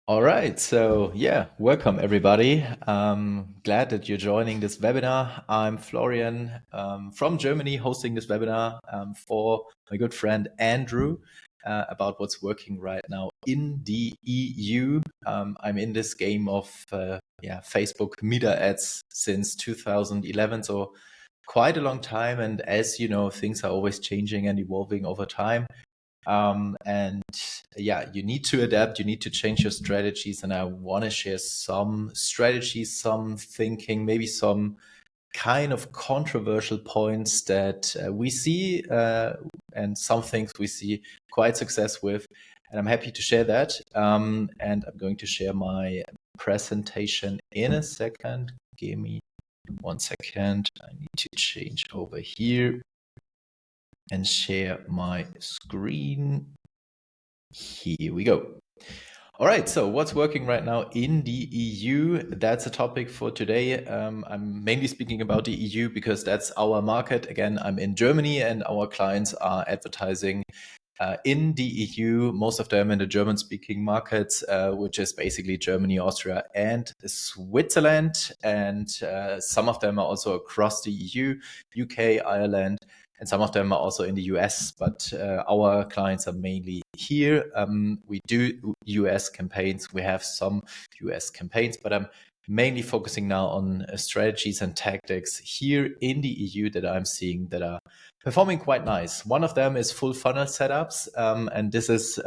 All right, so yeah, welcome everybody. Glad that you're joining this webinar. I'm Florian from Germany, hosting this webinar for my good friend Andrew about what's working right now in the EU. I'm in this game of Facebook Meta ads since 2011, so quite a long time. And as you know, things are always changing and evolving over time. And yeah, you need to adapt, you need to change your strategies. And I want to share some strategies, some thinking, maybe some kind of controversial points that we see and some things we see quite success with. And I'm happy to share that. And I'm going to share my presentation in a second. Give me 1 second. I need to change over here and share my screen. Here we go. All right, so what's working right now in the EU? That's a topic for today. I'm mainly speaking about the EU because that's our market. Again, I'm in Germany and our clients are advertising in the EU, most of them in the German-speaking markets, which is basically Germany, Austria, and Switzerland. And some of them are also across the EU, UK, Ireland, and some of them are also in the US, but our clients are mainly here. We do US campaigns. We have some US campaigns, but I'm mainly focusing now on strategies and tactics here in the EU that I'm seeing that are performing quite nice. One of them is full funnel setups, and this is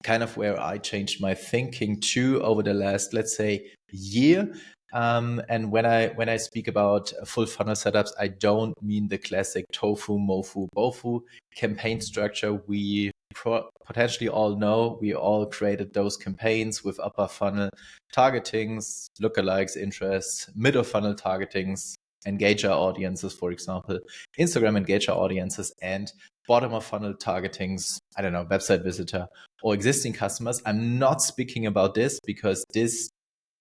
kind of where I changed my thinking to over the last, let's say, year. And when I speak about full funnel setups, I don't mean the classic tofu, mofu, bofu campaign structure. We potentially all know we all created those campaigns with upper funnel targetings, lookalikes, interests, middle funnel targetings, engager audiences, for example, Instagram engager audiences, and bottom of funnel targetings, I don't know, website visitor or existing customers. I'm not speaking about this because this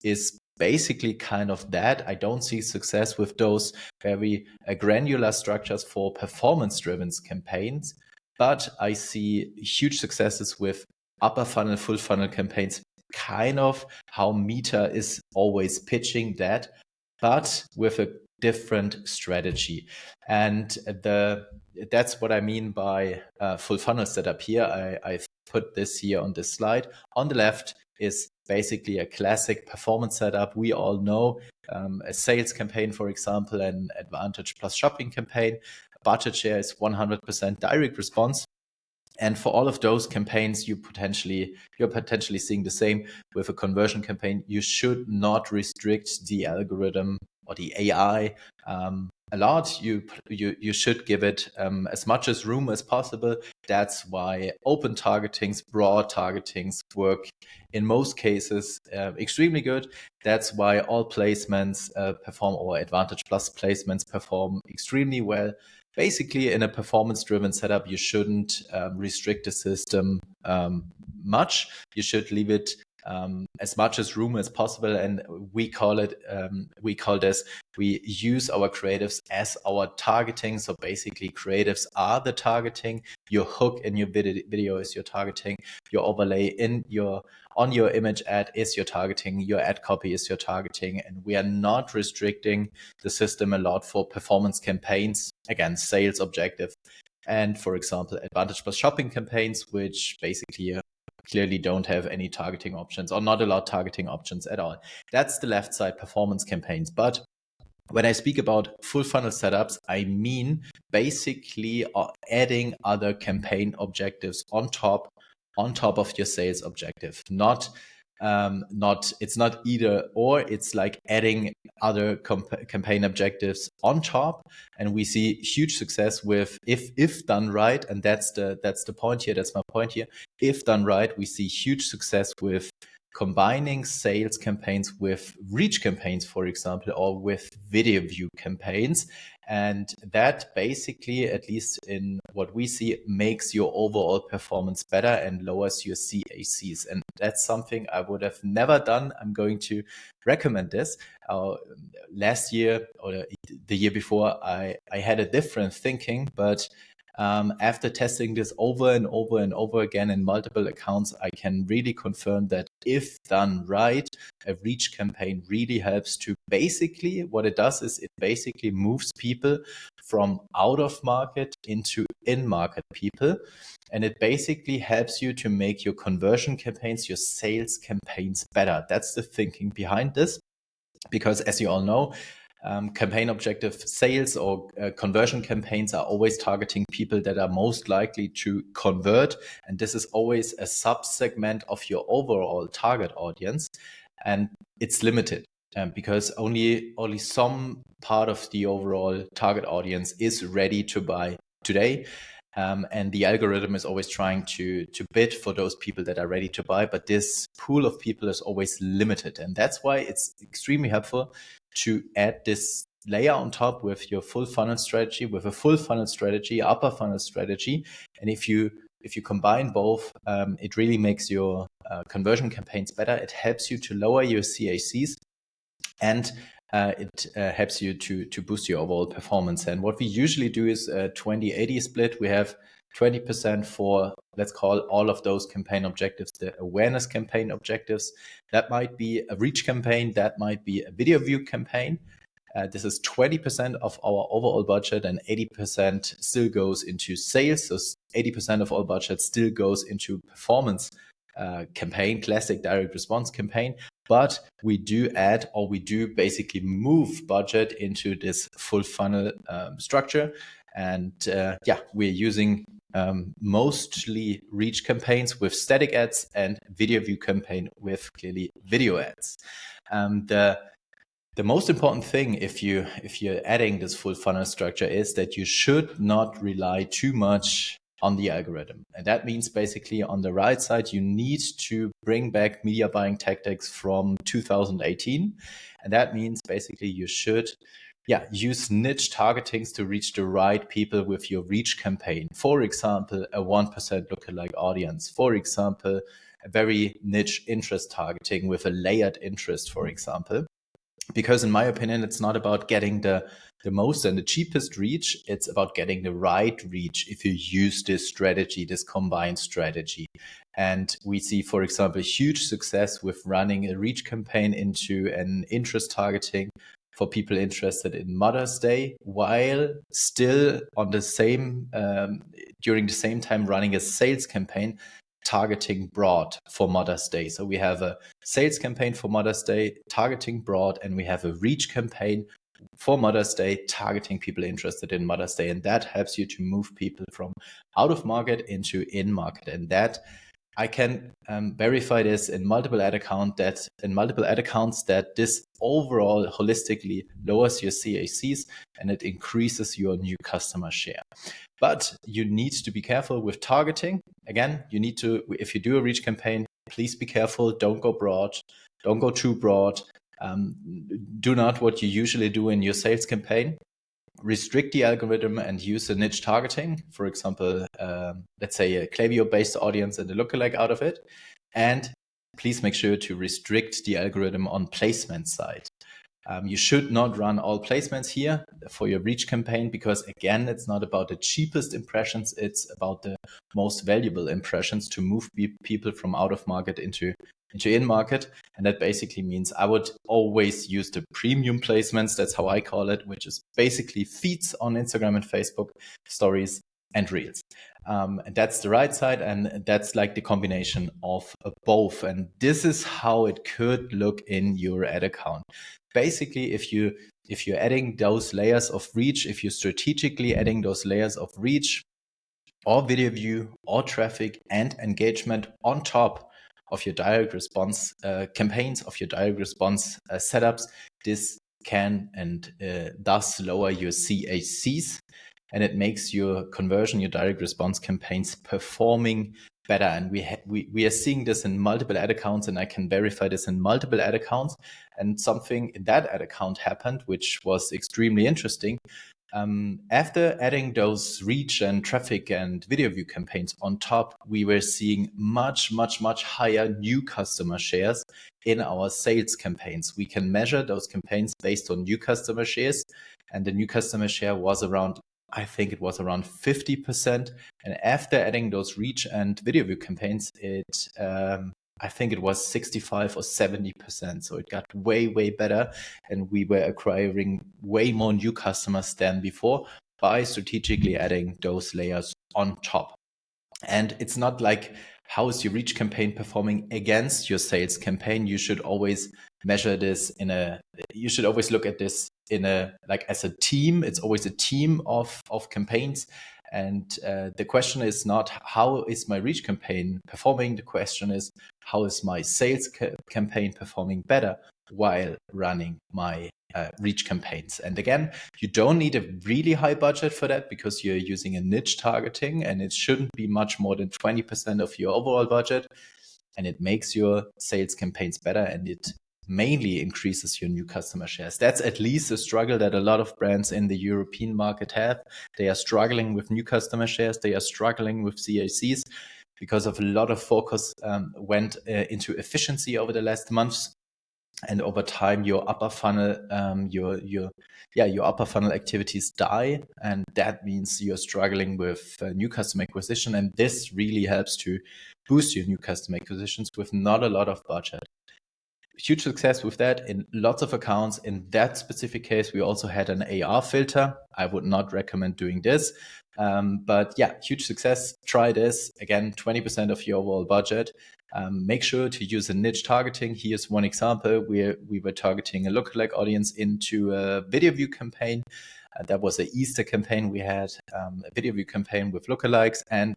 is basically kind of that. I don't see success with those very granular structures for performance-driven campaigns, but I see huge successes with upper funnel, full funnel campaigns, kind of how Meta is always pitching that, but with a different strategy. And that's what I mean by full funnel setup here. I put this here on this slide. On the left is basically a classic performance setup. We all know a sales campaign, for example, an Advantage plus shopping campaign. Budget share is 100% direct response. And for all of those campaigns, you're potentially seeing the same with a conversion campaign. You should not restrict the algorithm or the AI a lot. You should give it as much as room as possible. That's why open targetings, broad targetings work in most cases extremely good. That's why all placements perform, or Advantage Plus placements perform extremely well. Basically, in a performance-driven setup, you shouldn't restrict the system much. You should leave it as much as room as possible, and we use our creatives as our targeting. So basically, creatives are the targeting. Your hook in your video is your targeting. Your overlay on your image ad is your targeting. Your ad copy is your targeting, and we are not restricting the system a lot for performance campaigns. Again, sales objective. And for example, Advantage plus shopping campaigns, which basically clearly don't have any targeting options or not a lot targeting options at all. That's the left side performance campaigns. But when I speak about full funnel setups, I mean basically adding other campaign objectives on top of your sales objective. It's not either or, it's like adding other campaign objectives on top. And we see huge success with if done right, and that's the point here, that's my point here. If done right, we see huge success with combining sales campaigns with reach campaigns, for example, or with video view campaigns. And that basically, at least in what we see, makes your overall performance better and lowers your CACs. And that's something I would have never done. I'm going to recommend this. Last year or the year before, I had a different thinking, but After testing this over and over and over again in multiple accounts, I can really confirm that if done right, a reach campaign really helps to basically, what it does is it basically moves people from out of market into in market people. And it basically helps you to make your conversion campaigns, your sales campaigns better. That's the thinking behind this. Because as you all know, campaign objective sales or conversion campaigns are always targeting people that are most likely to convert. And this is always a sub-segment of your overall target audience. And it's limited because only some part of the overall target audience is ready to buy today. And the algorithm is always trying to bid for those people that are ready to buy, but this pool of people is always limited. And that's why it's extremely helpful to add this layer on top with your full funnel strategy, with a full funnel strategy, upper funnel strategy. And if you combine both, it really makes your conversion campaigns better. It helps you to lower your CACs, and it helps you to boost your overall performance. And what we usually do is a 20-80 split. We have 20% for, let's call all of those campaign objectives, the awareness campaign objectives. That might be a reach campaign, that might be a video view campaign. This is 20% of our overall budget, and 80% still goes into sales. So 80% of all budget still goes into performance campaign, classic direct response campaign. But we do add, or we do basically move budget into this full funnel structure. And we're using mostly reach campaigns with static ads and video view campaign with clearly video ads. The most important thing if you're adding this full funnel structure is that you should not rely too much on the algorithm. And that means basically on the right side, you need to bring back media buying tactics from 2018. And that means basically you should use niche targetings to reach the right people with your reach campaign. For example, a 1% lookalike audience. For example, a very niche interest targeting with a layered interest, for example. Because in my opinion, it's not about getting the most and the cheapest reach. It's about getting the right reach if you use this strategy, this combined strategy. And we see, for example, huge success with running a reach campaign into an interest targeting for people interested in Mother's Day, while still on the same, during the same time running a sales campaign targeting broad for Mother's Day. So we have a sales campaign for Mother's Day targeting broad, and we have a reach campaign for Mother's Day targeting people interested in Mother's Day. And that helps you to move people from out of market into in market. And that I can verify this in multiple ad accounts that this overall holistically lowers your CACs and it increases your new customer share. But you need to be careful with targeting. Again, you need to, if you do a reach campaign, please be careful. Don't go broad. Don't go too broad. Do not what you usually do in your sales campaign. Restrict the algorithm and use a niche targeting. For example, let's say a Klaviyo-based audience and a lookalike out of it. And please make sure to restrict the algorithm on placement side. You should not run all placements here for your reach campaign because, again, it's not about the cheapest impressions. It's about the most valuable impressions to move people from out of market into in market. And that basically means I would always use the premium placements. That's how I call it, which is basically feeds on Instagram and Facebook, stories and reels. And that's the right side. And that's like the combination of both. And this is how it could look in your ad account. Basically, if you're adding those layers of reach, if you're strategically adding those layers of reach or video view or traffic and engagement on top of your direct response campaigns, of your direct response setups, this can and does lower your CACs, and it makes your conversion, your direct response campaigns performing better. And we are seeing this in multiple ad accounts, and I can verify this in multiple ad accounts. And something in that ad account happened, which was extremely interesting. After adding those reach and traffic and video view campaigns on top, we were seeing much, much, much higher new customer shares in our sales campaigns. We can measure those campaigns based on new customer shares, and the new customer share was around I think it was around 50%. And after adding those reach and video view campaigns, I think it was 65 or 70%. So it got way, way better. And we were acquiring way more new customers than before by strategically adding those layers on top. And it's not like, how is your reach campaign performing against your sales campaign? You should always measure this you should always look at this like as a team. It's always a team of campaigns. And the question is not, how is my reach campaign performing? The question is, how is my sales campaign performing better while running my reach campaigns? And again, you don't need a really high budget for that because you're using a niche targeting, and it shouldn't be much more than 20% of your overall budget. And it makes your sales campaigns better, and it mainly increases your new customer shares. That's at least a struggle that a lot of brands in the European market have. They are struggling with new customer shares. They are struggling with CACs because of a lot of focus went into efficiency over the last months. And over time, your upper funnel, your upper funnel activities die, and that means you're struggling with new customer acquisition. And this really helps to boost your new customer acquisitions with not a lot of budget. Huge success with that in lots of accounts. In that specific case, we also had an AR filter. I would not recommend doing this, but yeah, huge success. Try this again. 20% of your overall budget. Make sure to use a niche targeting. Here's one example where we were targeting a lookalike audience into a video view campaign. That was an Easter campaign. We had a video view campaign with lookalikes, and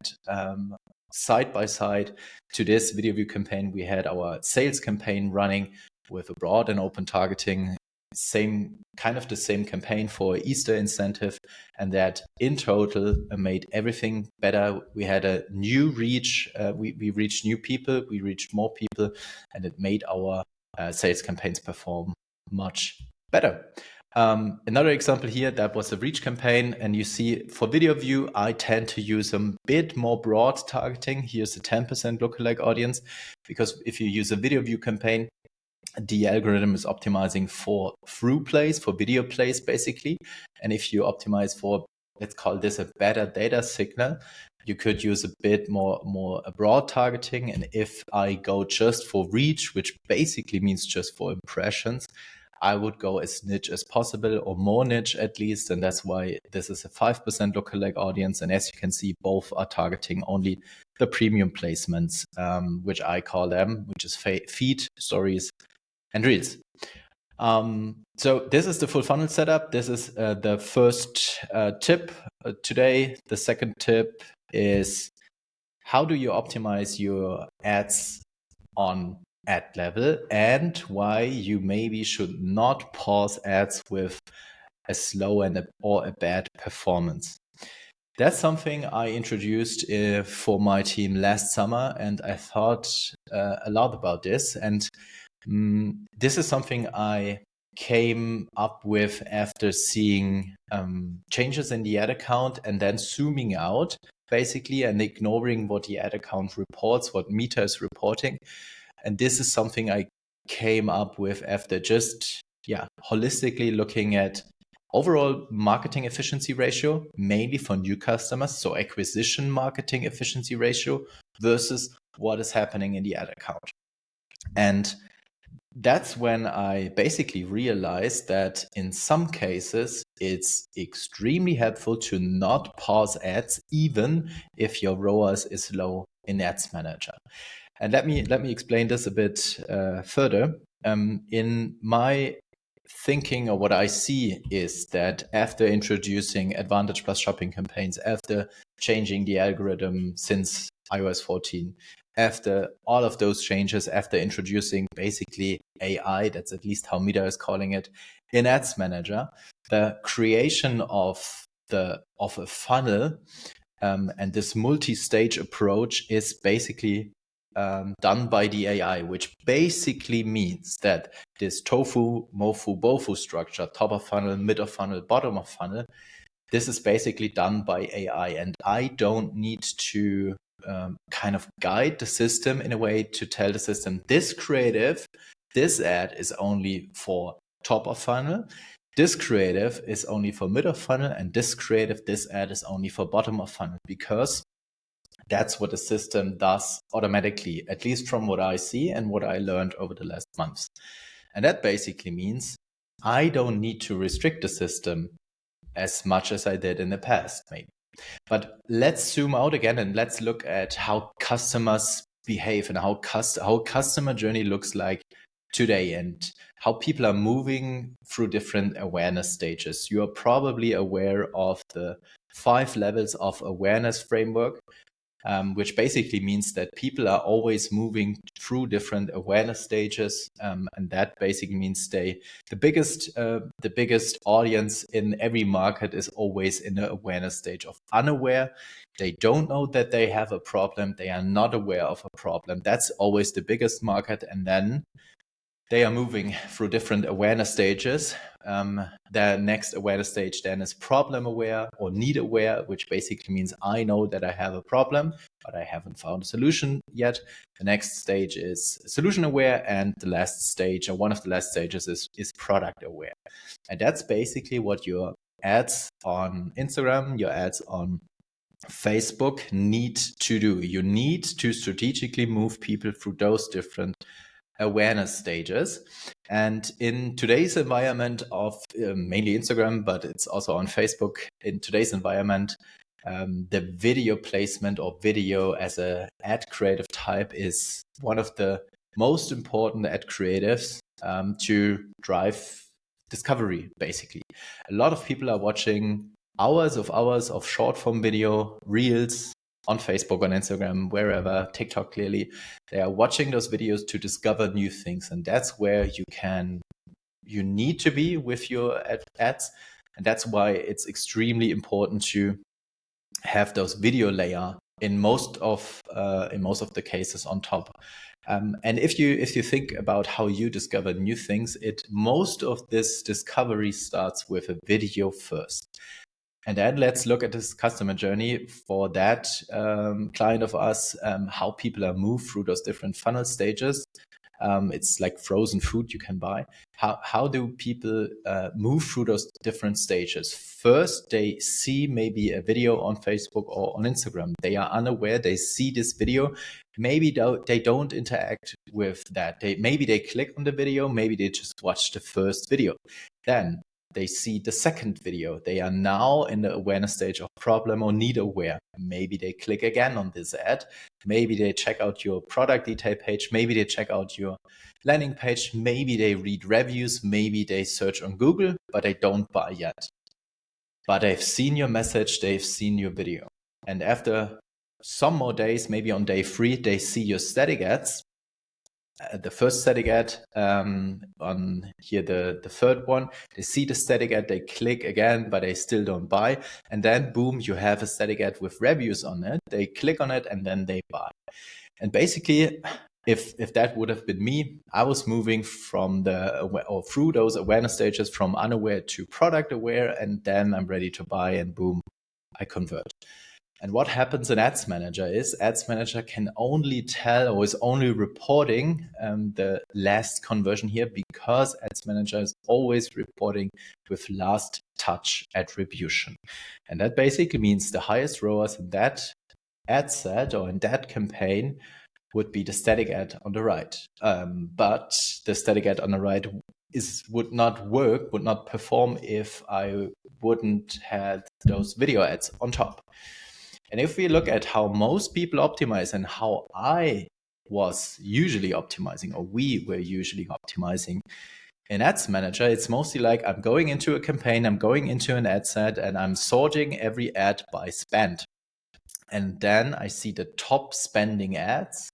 side by side to this video view campaign, we had our sales campaign running with a broad and open targeting, the same campaign for Easter incentive, and that in total made everything better. We had a new reach, we reached new people, we reached more people, and it made our sales campaigns perform much better. Another example here, that was a reach campaign, and you see for video view, I tend to use a bit more broad targeting. Here's a 10% lookalike audience, because if you use a video view campaign, the algorithm is optimizing for through plays, for video plays, basically. And if you optimize for, let's call this a better data signal, you could use a bit more broad targeting. And if I go just for reach, which basically means just for impressions, I would go as niche as possible, or more niche at least. And that's why this is a 5% lookalike audience. And as you can see, both are targeting only the premium placements, which I call them, which is feed, stories, and reels. So this is the full funnel setup. This is the first tip today. The second tip is, how do you optimize your ads on ad level, and why you maybe should not pause ads with a slow or a bad performance. That's something I introduced for my team last summer, and I thought a lot about this. And this is something I came up with after seeing changes in the ad account and then zooming out, basically, and ignoring what the ad account reports, what Meta is reporting. And this is something I came up with after just holistically looking at overall marketing efficiency ratio, mainly for new customers, so acquisition marketing efficiency ratio versus what is happening in the ad account. And that's when I basically realized that in some cases, it's extremely helpful to not pause ads, even if your ROAS is low in Ads Manager. And let me explain this a bit further. In my thinking, or what I see, is that after introducing Advantage Plus shopping campaigns, after changing the algorithm since iOS 14, after all of those changes, after introducing basically AI, that's at least how Meta is calling it, in Ads Manager, the creation of a funnel and this multi-stage approach is basically done by the AI, which basically means that this tofu, mofu, bofu structure, top of funnel, mid of funnel, bottom of funnel, this is basically done by AI. And I don't need to kind of guide the system in a way to tell the system, this creative, this ad is only for top of funnel. this creative is only for mid of funnel, and this creative, this ad is only for bottom of funnel, because that's what the system does automatically, at least from what I see and what I learned over the last months. And that basically means I don't need to restrict the system as much as I did in the past, maybe. But let's zoom out again and let's look at how customers behave and how customer journey looks like today, and how people are moving through different awareness stages. You are probably aware of the 5 levels of awareness framework, which basically means that people are always moving through different awareness stages, and that basically means the biggest audience in every market is always in the awareness stage of unaware. They don't know that they have a problem. They are not aware of a problem. That's always the biggest market, and then they are moving through different awareness stages. The next awareness stage then is problem aware or need aware, which basically means I know that I have a problem, but I haven't found a solution yet. The next stage is solution aware, and the last stage, or one of the last stages, is product aware. And that's basically what your ads on Instagram, your ads on Facebook need to do. You need to strategically move people through those different awareness stages. And in today's environment of mainly Instagram, but it's also on Facebook, in today's environment, the video placement or video as a ad creative type is one of the most important ad creatives to drive discovery, basically. A lot of people are watching hours of short form video, reels, on Facebook, on Instagram, wherever, TikTok clearly. They are watching those videos to discover new things. And that's where you need to be with your ads. And that's why it's extremely important to have those video layer in most of the cases on top. And if you think about how you discover new things, most of this discovery starts with a video first. And then let's look at this customer journey for that client of us, how people are moved through those different funnel stages. It's like frozen food you can buy. How do people move through those different stages? First, they see maybe a video on Facebook or on Instagram. They are unaware. They see this video. Maybe they don't interact with that. Maybe they click on the video. Maybe they just watch the first video. Then they see the second video. They are now in the awareness stage of problem or need aware. Maybe they click again on this ad. Maybe they check out your product detail page. Maybe they check out your landing page. Maybe they read reviews. Maybe they search on Google, but they don't buy yet. But they've seen your message. They've seen your video. And after some more days, maybe on day 3, they see your static ads. The first static ad on here, the third one, they see the static ad, they click again, but they still don't buy. And then boom, you have a static ad with reviews on it. They click on it and then they buy. And basically, if that would have been me, I was moving through those awareness stages from unaware to product aware, and then I'm ready to buy, and boom, I convert. And what happens in Ads Manager is Ads Manager can only tell, or is only reporting the last conversion here, because Ads Manager is always reporting with last touch attribution. And that basically means the highest ROAS in that ad set or in that campaign would be the static ad on the right. But the static ad on the right would not work, would not perform if I wouldn't have those video ads on top. And if we look at how most people optimize and how I was usually optimizing, or we were usually optimizing in Ads Manager, it's mostly like I'm going into a campaign, I'm going into an ad set, and I'm sorting every ad by spend. And then I see the top spending ads,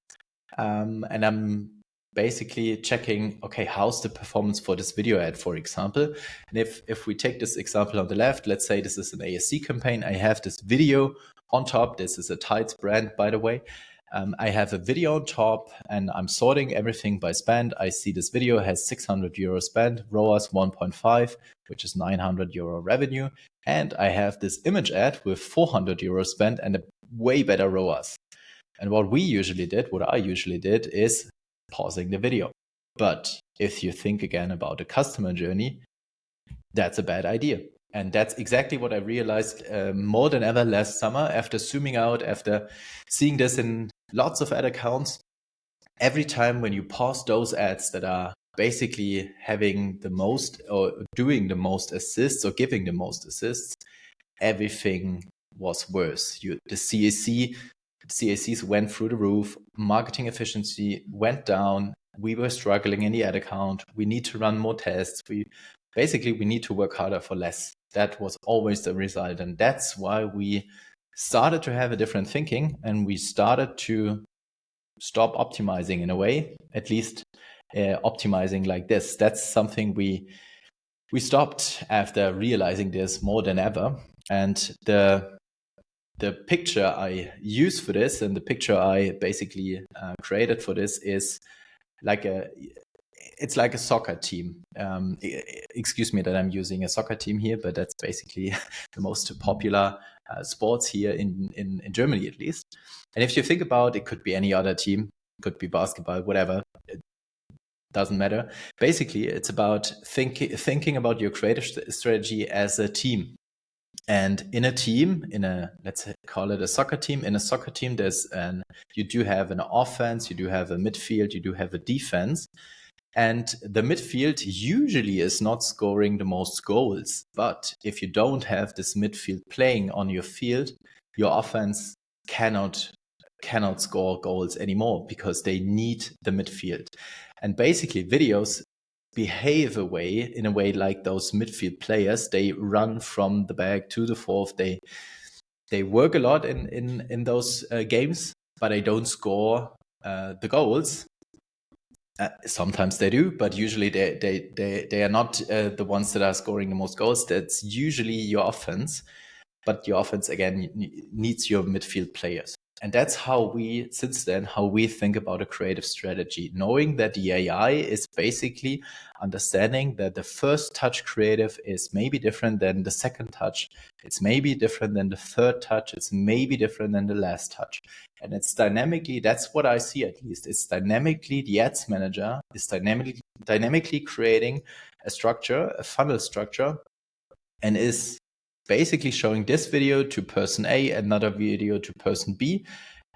and I'm basically checking, okay, how's the performance for this video ad, for example. And if we take this example on the left, let's say this is an ASC campaign. I have this video on top. This is a Tights brand, by the way. I have a video on top and I'm sorting everything by spend. I see this video has 600 euro spend, ROAS 1.5, which is 900 euro revenue. And I have this image ad with 400 euro spend and a way better ROAS. And what I usually did is pausing the video. But if you think again about the customer journey, that's a bad idea. And that's exactly what I realized more than ever last summer after zooming out, after seeing this in lots of ad accounts. Every time when you pause those ads that are basically having the most or doing the most assists or giving the most assists, everything was worse. The CACs went through the roof, marketing efficiency went down. We were struggling in the ad account. We need to run more tests. We need to work harder for less. That was always the result. And that's why we started to have a different thinking, and we started to stop optimizing in a way, at least optimizing like this. That's something we stopped after realizing this more than ever. And the picture I use for this, and the picture I basically created for this, is like it's like a soccer team. Excuse me that I'm using a soccer team here, but that's basically the most popular sports here in Germany, at least. And if you think about it, could be any other team, could be basketball, whatever. It doesn't matter. Basically, it's about thinking about your creative strategy as a team. And in a team, let's call it a soccer team, in a soccer team, you do have an offense, you do have a midfield, you do have a defense. And the midfield usually is not scoring the most goals. But if you don't have this midfield playing on your field, your offense cannot score goals anymore because they need the midfield. And basically, videos behave in a way like those midfield players. They run from the back to the forth. They work a lot in those games, but they don't score the goals. Sometimes they do, but usually they are not the ones that are scoring the most goals. That's usually your offense, but your offense again needs your midfield players. And that's how we think about a creative strategy, knowing that the AI is basically understanding that the first touch creative is maybe different than the second touch. It's maybe different than the third touch. It's maybe different than the last touch. And it's dynamically, that's what I see at least. It's dynamically, the ads manager is dynamically creating a structure, a funnel structure, and is basically showing this video to person A, another video to person B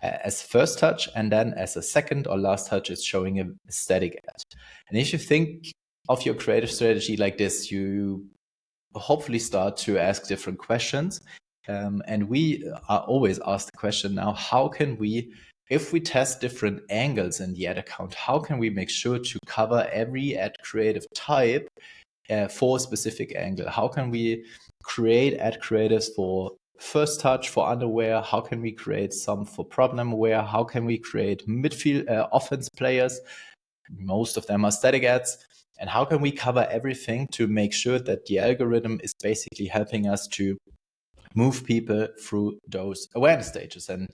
as first touch, and then as a second or last touch, it's showing a static ad. And if you think of your creative strategy like this, you hopefully start to ask different questions. And we are always asked the question now, how can we, if we test different angles in the ad account, how can we make sure to cover every ad creative type for a specific angle? How can we create ad creatives for first touch, for underwear? How can we create some for problem aware? How can we create midfield offense players? Most of them are static ads. And how can we cover everything to make sure that the algorithm is basically helping us to move people through those awareness stages? And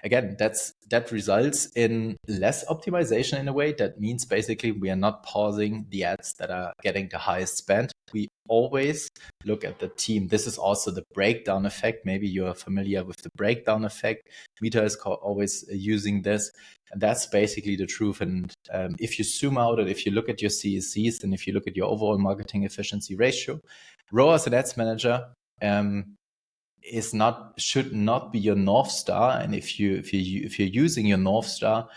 again, that results in less optimization in a way. That means basically we are not pausing the ads that are getting the highest spend. We always look at the team. This is also the breakdown effect. Maybe you're familiar with the breakdown effect. Meta is always using this. And that's basically the truth. And if you zoom out and if you look at your CACs and if you look at your overall marketing efficiency ratio, ROAS and Ads Manager should not be your North Star. And if you're using your North Star,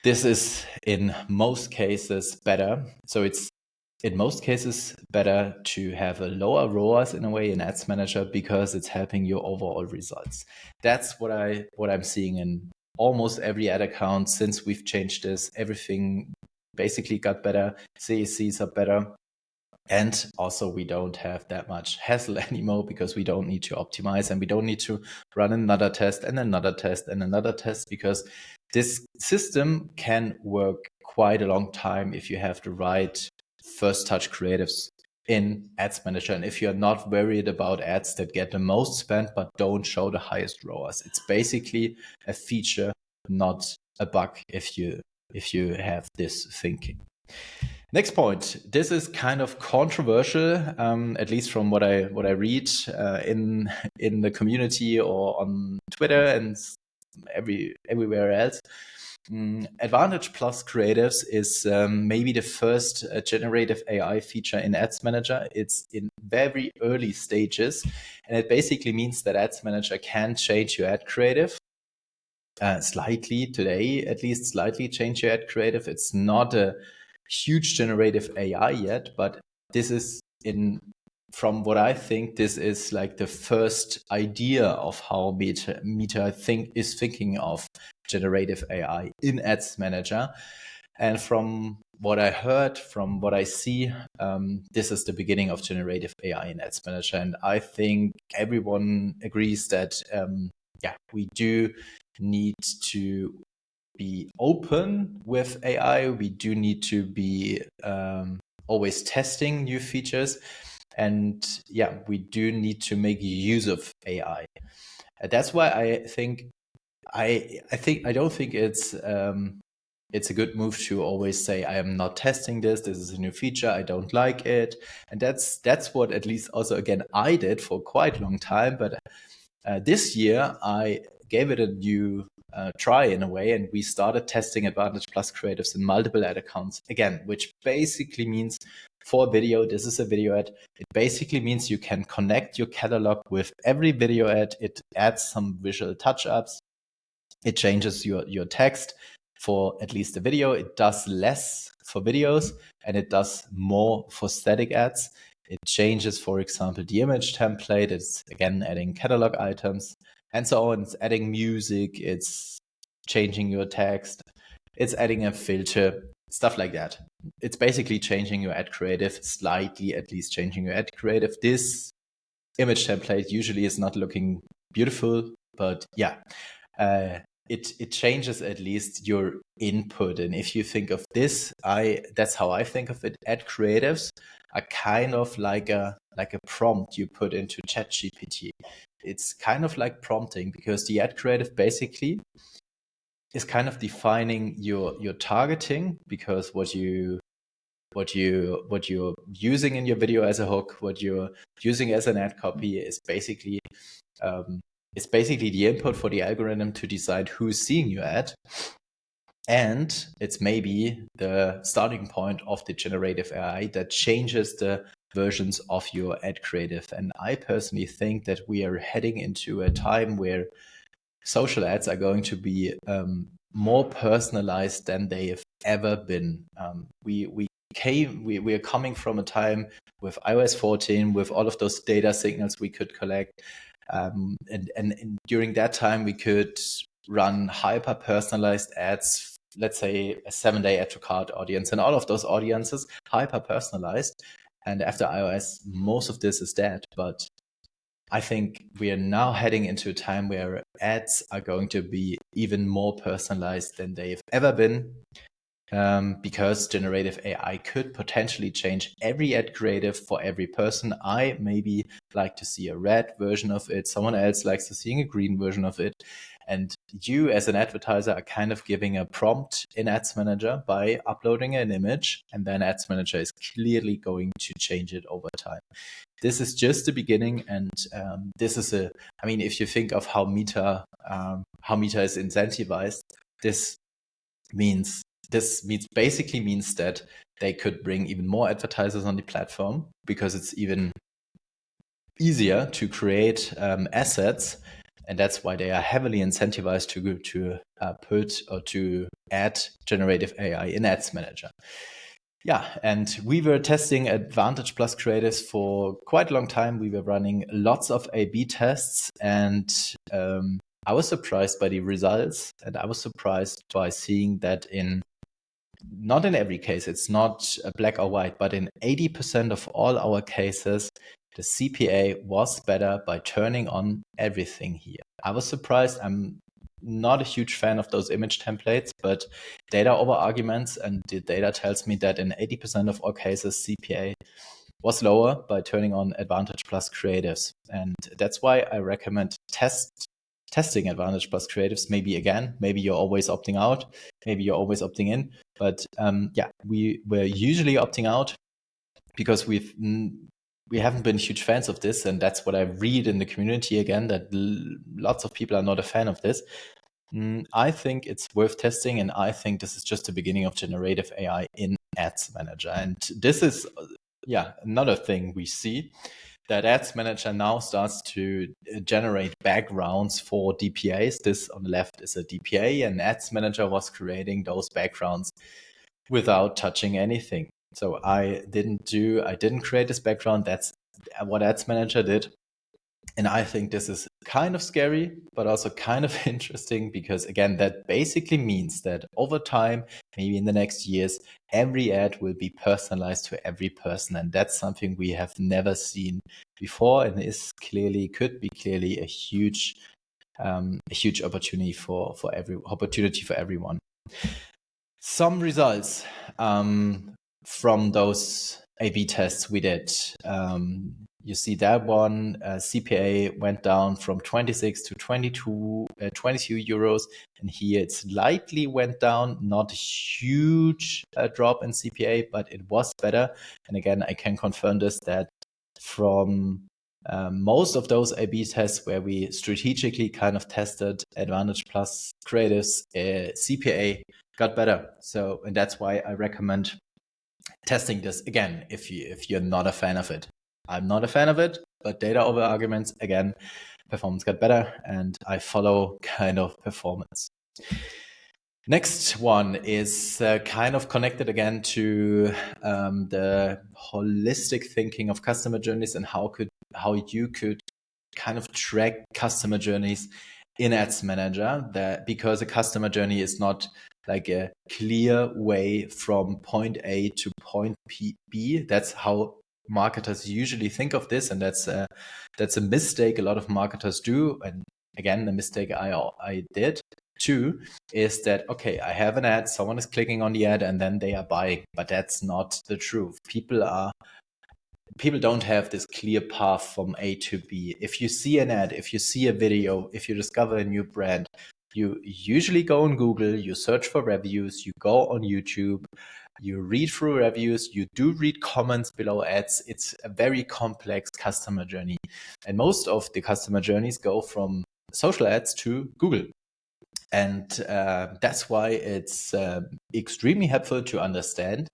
this is in most cases better. So it's in most cases better to have a lower ROAS in a way in Ads Manager because it's helping your overall results. That's what I'm seeing in almost every ad account since we've changed this. Everything basically got better. CACs are better. And also we don't have that much hassle anymore because we don't need to optimize and we don't need to run another test and another test and another test, because this system can work quite a long time if you have the right first touch creatives in Ads Manager. And if you're not worried about ads that get the most spent but don't show the highest ROAS, it's basically a feature, not a bug if you have this thinking. Next point. This is kind of controversial, at least from what I read in the community or on Twitter and everywhere else. Advantage Plus Creatives is maybe the first generative AI feature in Ads Manager. It's in very early stages, and it basically means that Ads Manager can change your ad creative slightly today, at least slightly change your ad creative. It's not a huge generative AI yet, but this is from what I think, this is like the first idea of how Meta is thinking of generative AI in Ads Manager. And from what I heard, from what I see, this is the beginning of generative AI in Ads Manager. And I think everyone agrees that, we do need to be open with AI. We do need to be always testing new features. And we do need to make use of AI. That's why I think I don't think it's a good move to always say I am not testing this. This is a new feature. I don't like it, and that's what at least also again I did for quite a long time. But this year I gave it a new try in a way, and we started testing Advantage Plus creatives in multiple ad accounts again, which basically means for video, this is a video ad. It basically means you can connect your catalog with every video ad. It adds some visual touch-ups. It changes your text for at least the video. It does less for videos, and it does more for static ads. It changes, for example, the image template. It's again adding catalog items and so on. It's adding music. It's changing your text. It's adding a filter, stuff like that. It's basically changing your ad creative, slightly at least changing your ad creative. This image template usually is not looking beautiful, but it changes at least your input. And if you think of this, that's how I think of it. Ad creatives are kind of like a prompt you put into ChatGPT. It's kind of like prompting, because the ad creative basically is kind of defining your targeting, because what you're using in your video as a hook, what you're using as an ad copy is basically the input for the algorithm to decide who's seeing your ad. And it's maybe the starting point of the generative AI that changes the versions of your ad creative. And I personally think that we are heading into a time where social ads are going to be more personalized than they have ever been. We are coming from a time with iOS 14, with all of those data signals we could collect. And during that time, we could run hyper personalized ads, let's say a 7-day add to cart audience, and all of those audiences hyper personalized. And after iOS, most of this is dead. But I think we are now heading into a time where ads are going to be even more personalized than they've ever been, because generative AI could potentially change every ad creative for every person. I maybe like to see a red version of it. Someone else likes to see a green version of it. And you as an advertiser are kind of giving a prompt in Ads Manager by uploading an image, and then Ads Manager is clearly going to change it over time. This is just the beginning, and this is if you think of how Meta is incentivized, this basically means that they could bring even more advertisers on the platform, because it's even easier to create assets, and that's why they are heavily incentivized to put or to add generative AI in Ads Manager. Yeah, and we were testing Advantage Plus creatives for quite a long time. We were running lots of A/B tests, and I was surprised by the results, and I was surprised by seeing that not in every case, it's not black or white, but in 80% of all our cases, the CPA was better by turning on everything here. I was surprised. I'm not a huge fan of those image templates, but data over arguments, and the data tells me that in 80% of all cases, CPA was lower by turning on Advantage Plus creatives. And that's why I recommend testing Advantage Plus creatives. Maybe you're always opting out, maybe you're always opting in, but we were usually opting out because we haven't been huge fans of this, and that's what I read in the community again, that lots of people are not a fan of this. I think it's worth testing, and I think this is just the beginning of generative AI in Ads Manager. And this is, another thing we see, that Ads Manager now starts to generate backgrounds for DPAs. This on the left is a DPA, and Ads Manager was creating those backgrounds without touching anything. So I didn't create this background. That's what Ads Manager did. And I think this is kind of scary, but also kind of interesting, because again, that basically means that over time, maybe in the next years, every ad will be personalized to every person. And that's something we have never seen before, and could be clearly a huge opportunity for everyone. Some results from those A/B tests we did. You see that one, CPA went down from 26 to 22 euros. And here it slightly went down, not a huge drop in CPA, but it was better. And again, I can confirm this, that from most of those A/B tests where we strategically kind of tested Advantage Plus creatives, CPA got better. So, and that's why I recommend testing this again if you're not a fan of it. I'm not a fan of it, but data over arguments, again, performance got better, and I follow kind of performance. Next one is kind of connected again to the holistic thinking of customer journeys, and how you could kind of track customer journeys in Ads Manager, because a customer journey is not like a clear way from point A to point B. That's how marketers usually think of this, and that's a mistake a lot of marketers do. And again, the mistake I did too is that, okay, I have an ad, someone is clicking on the ad, and then they are buying, but that's not the truth. People don't have this clear path from A to B. If you see an ad, if you see a video, if you discover a new brand, you usually go on Google, you search for reviews, you go on YouTube, you read through reviews, you do read comments below ads. It's a very complex customer journey. And most of the customer journeys go from social ads to Google. And that's why it's extremely helpful to understand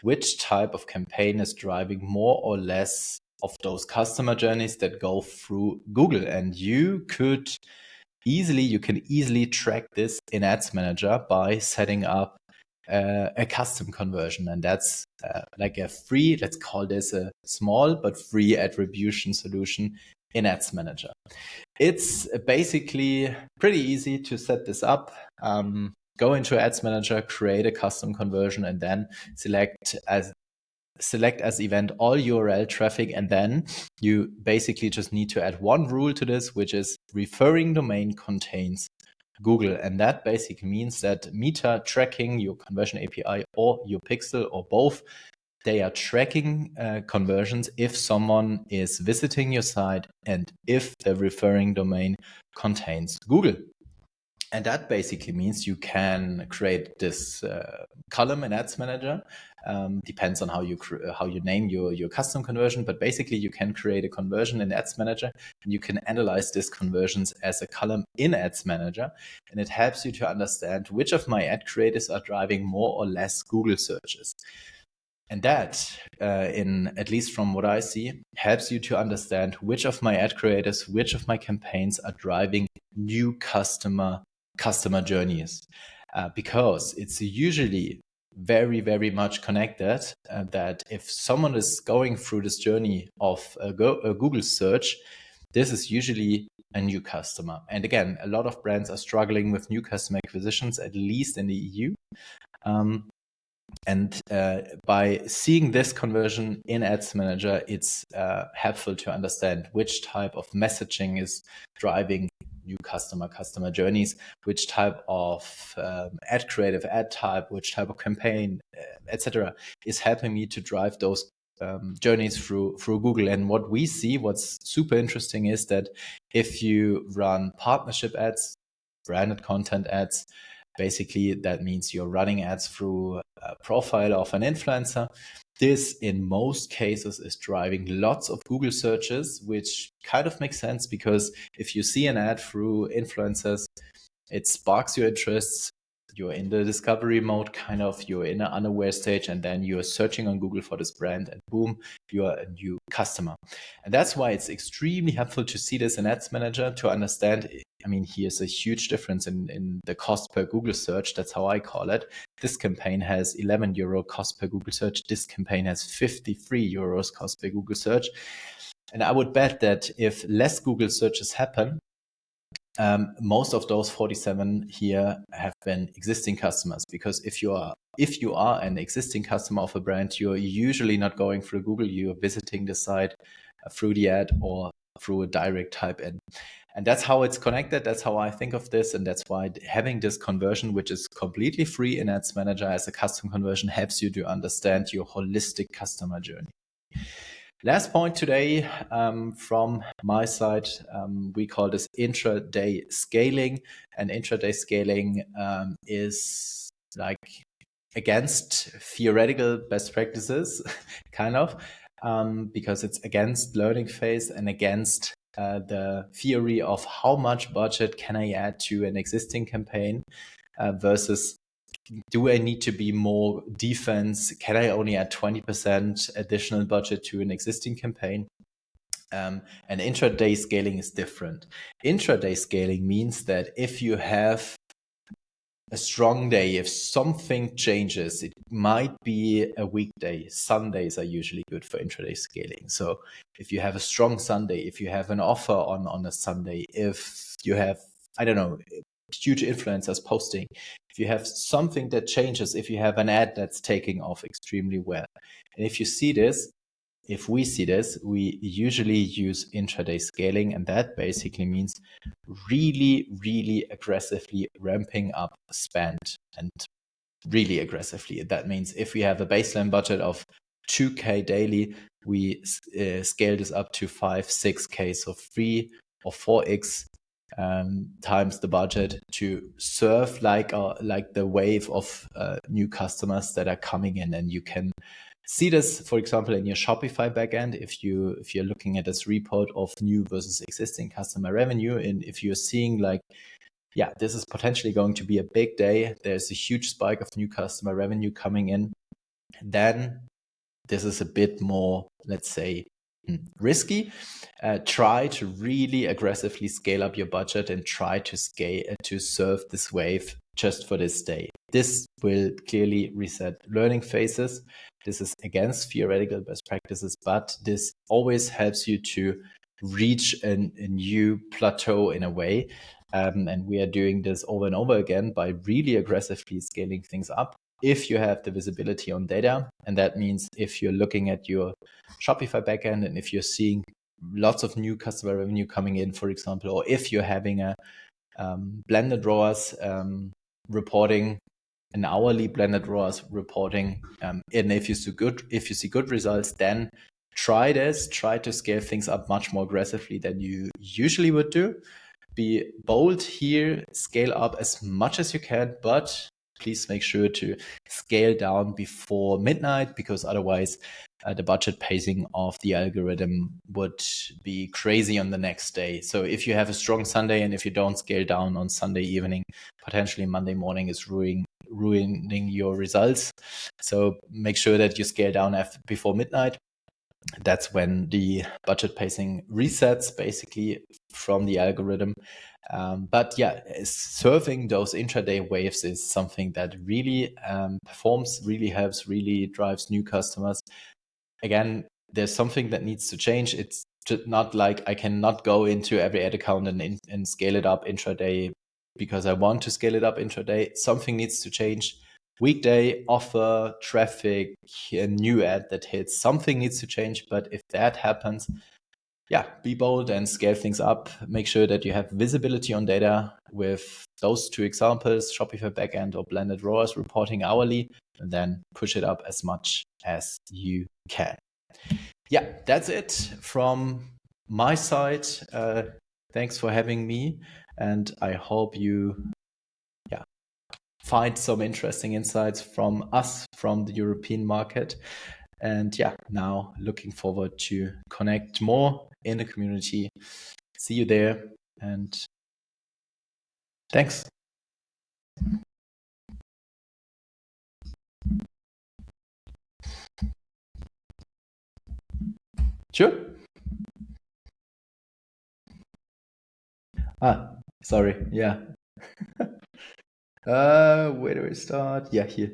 which type of campaign is driving more or less of those customer journeys that go through Google. And you can easily track this in Ads Manager by setting up a custom conversion. And that's like a free, let's call this a small but free attribution solution in Ads Manager. It's basically pretty easy to set this up. Go into Ads Manager, create a custom conversion, and then select as event all URL traffic. And then you basically just need to add one rule to this, which is referring domain contains Google. And that basically means that Meta tracking, your conversion API or your pixel or both, they are tracking conversions if someone is visiting your site and if the referring domain contains Google. And that basically means you can create this column in Ads Manager. Depends on how you name your custom conversion, but basically you can create a conversion in Ads Manager, and you can analyze these conversions as a column in Ads Manager, and it helps you to understand which of my ad creatives are driving more or less Google searches. And that, at least from what I see, helps you to understand which of my ad creators, which of my campaigns are driving new customer journeys, because it's usually very, very much connected that if someone is going through this journey of a Google search, this is usually a new customer. And again, a lot of brands are struggling with new customer acquisitions, at least in the EU. And by seeing this conversion in Ads Manager, it's helpful to understand which type of messaging is driving new customer journeys, which type of ad creative, ad type, which type of campaign, etc., is helping me to drive those journeys through Google. And what we see, what's super interesting, is that if you run partnership ads, branded content ads, basically that means you're running ads through a profile of an influencer. This, in most cases, is driving lots of Google searches, which kind of makes sense, because if you see an ad through influencers, it sparks your interests. You're in the discovery mode, kind of, you're in an unaware stage, and then you're searching on Google for this brand, and boom, you are a new customer. And that's why it's extremely helpful to see this in Ads Manager to understand. I mean, here's a huge difference in the cost per Google search. That's how I call it. This campaign has 11 euro cost per Google search. This campaign has 53 euros cost per Google search. And I would bet that if less Google searches happen, most of those 47 here have been existing customers, because if you are an existing customer of a brand, you're usually not going through Google. You're visiting the site through the ad or through a direct type in. And that's how it's connected. That's how I think of this. And that's why having this conversion, which is completely free in Ads Manager as a custom conversion, helps you to understand your holistic customer journey. Last point today from my side, we call this intraday scaling. And intraday scaling is like against theoretical best practices, kind of, because it's against learning phase and against the theory of how much budget can I add to an existing campaign versus do I need to be more defense? Can I only add 20% additional budget to an existing campaign? And intraday scaling is different. Intraday scaling means that if you have a strong day, if something changes, it might be a weekday. Sundays are usually good for intraday scaling. So if you have a strong Sunday, if you have an offer on a Sunday, if you have, I don't know, huge influencers posting, if you have something that changes, if you have an ad that's taking off extremely well. And if we see this, we usually use intraday scaling, and that basically means really, really aggressively ramping up spend, and really aggressively. That means if we have a baseline budget of 2K daily, we scale this up to 5, 6K, so 3 or 4x times the budget to serve like the wave of new customers that are coming in. And you can see this, for example, in your Shopify backend. If you're looking at this report of new versus existing customer revenue, and if you're seeing like, yeah, this is potentially going to be a big day, there's a huge spike of new customer revenue coming in, then this is a bit more, let's say, risky. Try to really aggressively scale up your budget and try to serve this wave just for this day. This will clearly reset learning phases. This is against theoretical best practices, but this always helps you to reach a new plateau in a way. And we are doing this over and over again by really aggressively scaling things up. If you have the visibility on data, and that means if you're looking at your Shopify backend and if you're seeing lots of new customer revenue coming in, for example, or if you're having a blended ROAS reporting, an hourly blended ROAS reporting, and if you see good results, then try to scale things up much more aggressively than you usually would do. Be bold here, scale up as much as you can, but please make sure to scale down before midnight, because otherwise the budget pacing of the algorithm would be crazy on the next day. So if you have a strong Sunday and if you don't scale down on Sunday evening, potentially Monday morning is ruining your results. So make sure that you scale down before midnight. That's when the budget pacing resets basically from the algorithm. But yeah, serving those intraday waves is something that really performs, really helps, really drives new customers. Again, there's something that needs to change. It's just not like I cannot go into every ad account and scale it up intraday because I want to scale it up intraday. Something needs to change. Weekday, offer, traffic, a new ad that hits, something needs to change. But if that happens, yeah, be bold and scale things up. Make sure that you have visibility on data with those two examples, Shopify backend or blended ROAS reporting hourly, and then push it up as much as you can. Yeah, that's it from my side. Thanks for having me, and I hope you find some interesting insights from us, from the European market. And yeah, now looking forward to connect more in the community. See you there, and thanks. Sure. Sorry. Yeah. Where do we start? Yeah, here.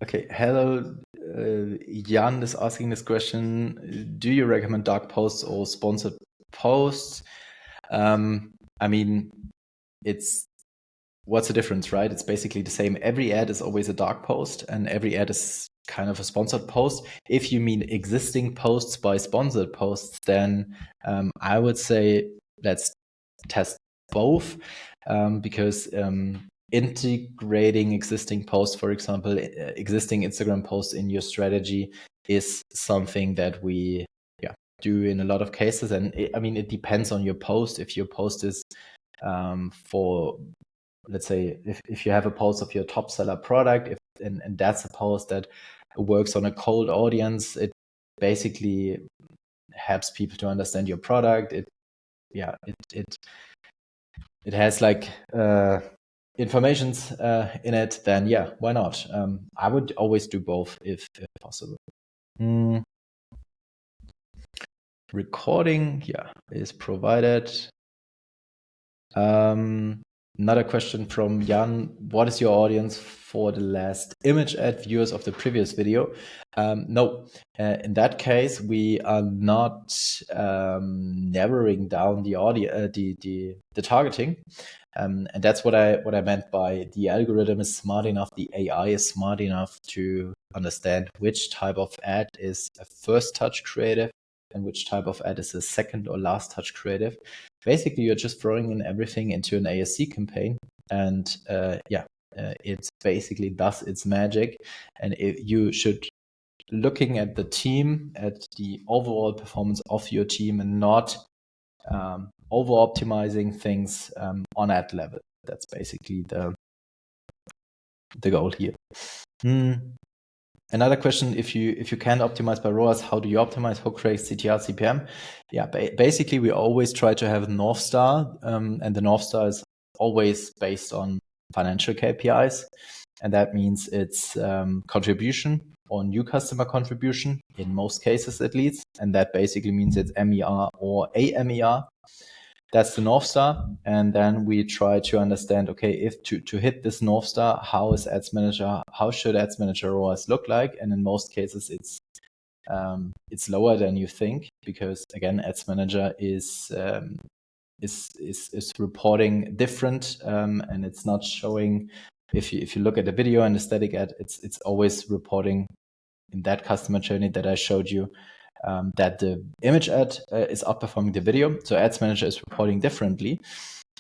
Okay. Hello. Jan is asking this question. Do you recommend dark posts or sponsored posts? I mean, it's what's the difference, right? It's basically the same. Every ad is always a dark post, and every ad is kind of a sponsored post. If you mean existing posts by sponsored posts, then I would say let's test both, because integrating existing posts, for example, existing Instagram posts in your strategy is something that we do in a lot of cases. And it depends on your post. If your post is for, let's say, if you have a post of your top seller product, and that's a post that works on a cold audience, it basically helps people to understand your product. It has like informations in it, then yeah, why not? I would always do both if possible. Recording, is provided. Another question from Jan. What is your audience for the last image ad viewers of the previous video? No, in that case, we are not narrowing down the audio, the targeting. And that's what I meant by the algorithm is smart enough, the AI is smart enough to understand which type of ad is a first touch creative and which type of ad is a second or last touch creative. Basically, you're just throwing in everything into an ASC campaign, and it basically does its magic. And you should looking at the team, at the overall performance of your team, and not over optimizing things on ad level. That's basically the goal here. Another question: if you can optimize by ROAS, how do you optimize hook rate, CTR, CPM? Yeah, basically we always try to have a North Star, and the North Star is always based on financial KPIs, and that means it's contribution or new customer contribution in most cases at least, and that basically means it's MER or AMER. That's the North Star. And then we try to understand, okay, if to hit this North Star, how should Ads Manager ROAS look like? And in most cases, it's lower than you think, because again, Ads Manager is reporting different, and it's not showing. If you look at the video and the static ad, it's always reporting in that customer journey that I showed you, that the image ad is outperforming the video. So Ads Manager is reporting differently.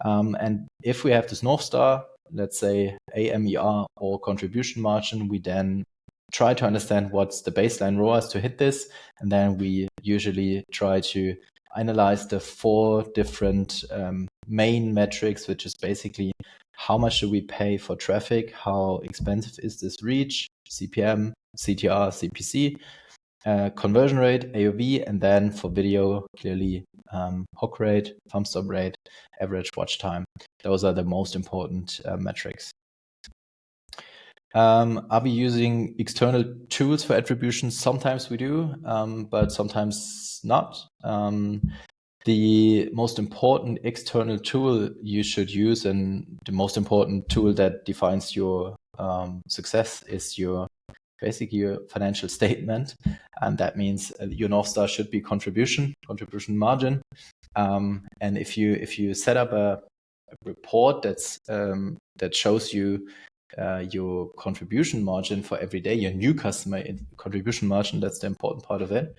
And if we have this North Star, let's say AMER or contribution margin, we then try to understand what's the baseline ROAS to hit this. And then we usually try to analyze the 4 different main metrics, which is basically how much do we pay for traffic, how expensive is this reach, CPM, CTR, CPC, conversion rate, AOV, and then for video, clearly hook rate, thumb stop rate, average watch time. Those are the most important metrics. Are we using external tools for attribution? Sometimes we do, but sometimes not. The most important external tool you should use, and the most important tool that defines your success, is basically your financial statement. And that means your North Star should be contribution margin. And if you set up a report that shows you your contribution margin for every day, your new customer contribution margin, that's the important part of it.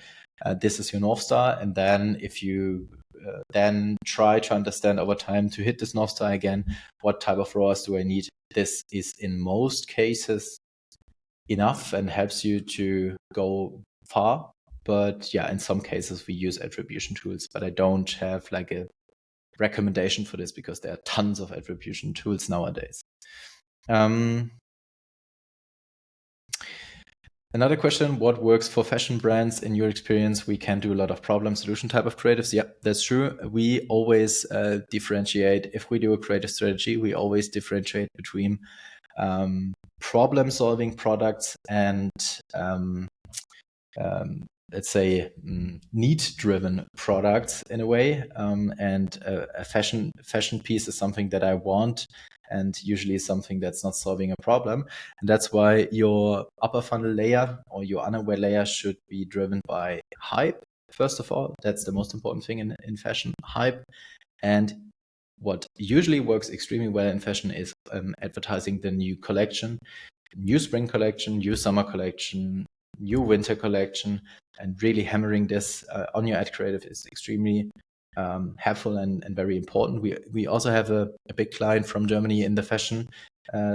This is your North Star. And then if you then try to understand over time to hit this North Star again, what type of ROAS do I need? This is in most cases enough and helps you to go far. But yeah, in some cases we use attribution tools, but I don't have like a recommendation for this because there are tons of attribution tools nowadays. Another question, what works for fashion brands in your experience? We can do a lot of problem solution type of creatives. Yeah, that's true. We always differentiate. If we do a creative strategy, we always differentiate between problem solving products and let's say need driven products in a way. And a fashion piece is something that I want, and usually something that's not solving a problem. And that's why your upper funnel layer or your unaware layer should be driven by hype. First of all, that's the most important thing in fashion, hype. And what usually works extremely well in fashion is advertising the new collection, new spring collection, new summer collection, new winter collection, and really hammering this on your ad creative is extremely helpful and very important. We also have a big client from Germany in the fashion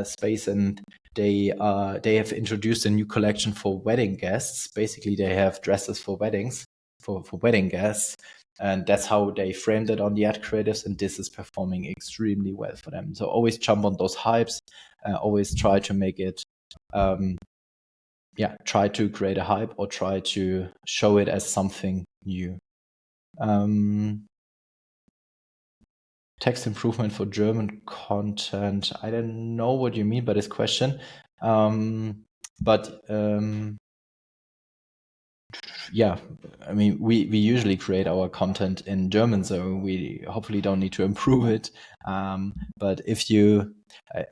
space, and they have introduced a new collection for wedding guests. Basically, they have dresses for weddings for wedding guests, and that's how they framed it on the ad creatives, and this is performing extremely well for them. So always jump on those hypes, always try to make it try to create a hype or try to show it as something new. Text improvement for German content. I don't know what you mean by this question. But yeah, I mean, we usually create our content in German, so we hopefully don't need to improve it. But if you,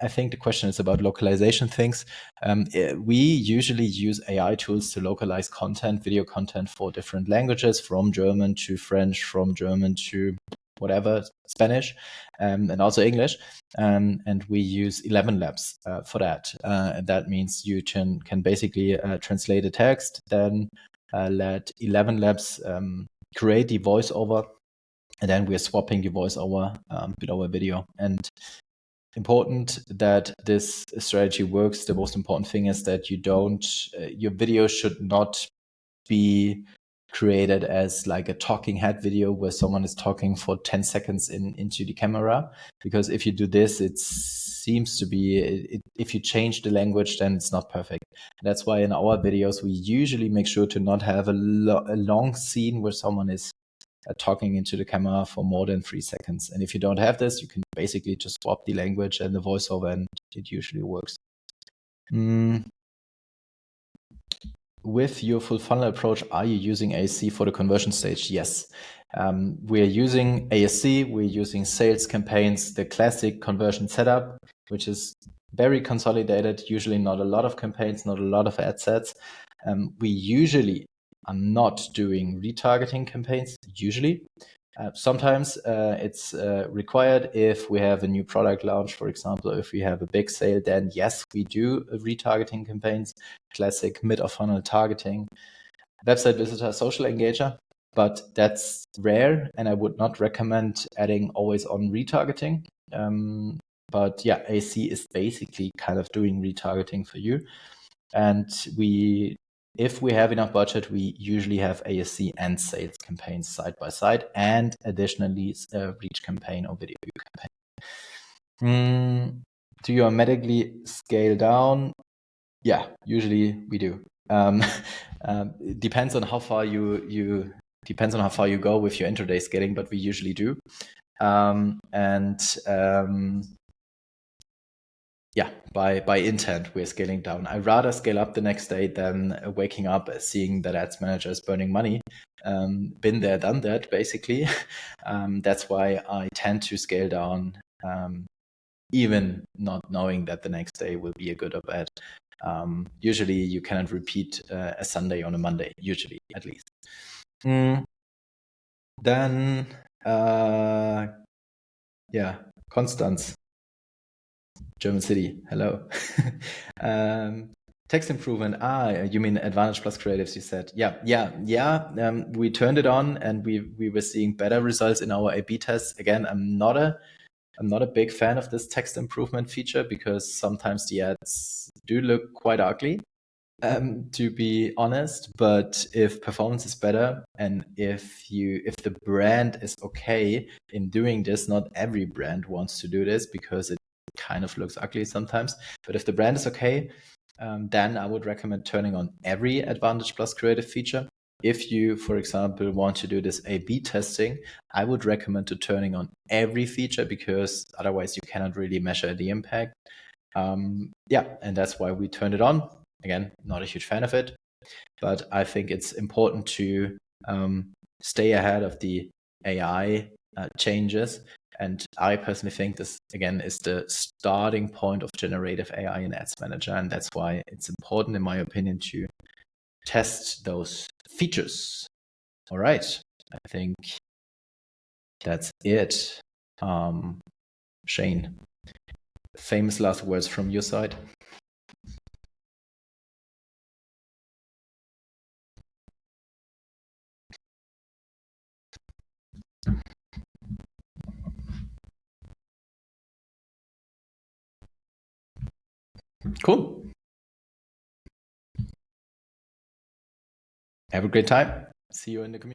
I think the question is about localization things. We usually use AI tools to localize content, video content for different languages, from German to French, from German to whatever, Spanish, and also English. And we use 11 Labs for that. And that means you can basically translate a text, then let 11 Labs create the voiceover, and then we're swapping the voiceover with our video. And important that this strategy works. The most important thing is that you don't, your video should not be created as like a talking head video where someone is talking for 10 seconds into the camera, because if you do this, it seems to be, if you change the language, then it's not perfect. That's why in our videos, we usually make sure to not have a long scene where someone is talking into the camera for more than 3 seconds. And if you don't have this, you can basically just swap the language and the voiceover, and it usually works. With your full funnel approach, are you using ASC for the conversion stage? Yes. We're using ASC, we're using sales campaigns, the classic conversion setup, which is very consolidated, usually not a lot of campaigns, not a lot of ad sets. We usually are not doing retargeting campaigns, usually. Sometimes it's required if we have a new product launch, for example. If we have a big sale, then yes, we do retargeting campaigns, classic mid of funnel targeting, website visitor, social engager, but that's rare, and I would not recommend adding always on retargeting. But yeah, AC is basically kind of doing retargeting for you. And if we have enough budget, we usually have ASC and sales campaigns side by side, and additionally a reach campaign or video view campaign. Do you automatically scale down? Yeah, usually we do. It depends on how far you depends on how far you go with your intraday scaling, but we usually do. Yeah, by intent, we're scaling down. I rather scale up the next day than waking up seeing that ads manager is burning money. Been there, done that, basically. That's why I tend to scale down, even not knowing that the next day will be a good or bad. Usually you cannot repeat a Sunday on a Monday, usually, at least. Then, Constance. German City, hello. Text improvement. You mean Advantage Plus Creatives, you said. Yeah. We turned it on and we were seeing better results in our A/B tests. Again, I'm not a big fan of this text improvement feature because sometimes the ads do look quite ugly, to be honest. But if performance is better and if the brand is okay in doing this, not every brand wants to do this because it kind of looks ugly sometimes. But if the brand is okay, then I would recommend turning on every Advantage Plus Creative feature. If you, for example, want to do this A/B testing, I would recommend to turning on every feature because otherwise you cannot really measure the impact. Yeah, and that's why we turned it on. Again, not a huge fan of it, but I think it's important to stay ahead of the AI changes. And I personally think this, again, is the starting point of generative AI in Ads Manager. And that's why it's important, in my opinion, to test those features. All right. I think that's it. Shane, famous last words from your side. Cool. Have a great time. See you in the community.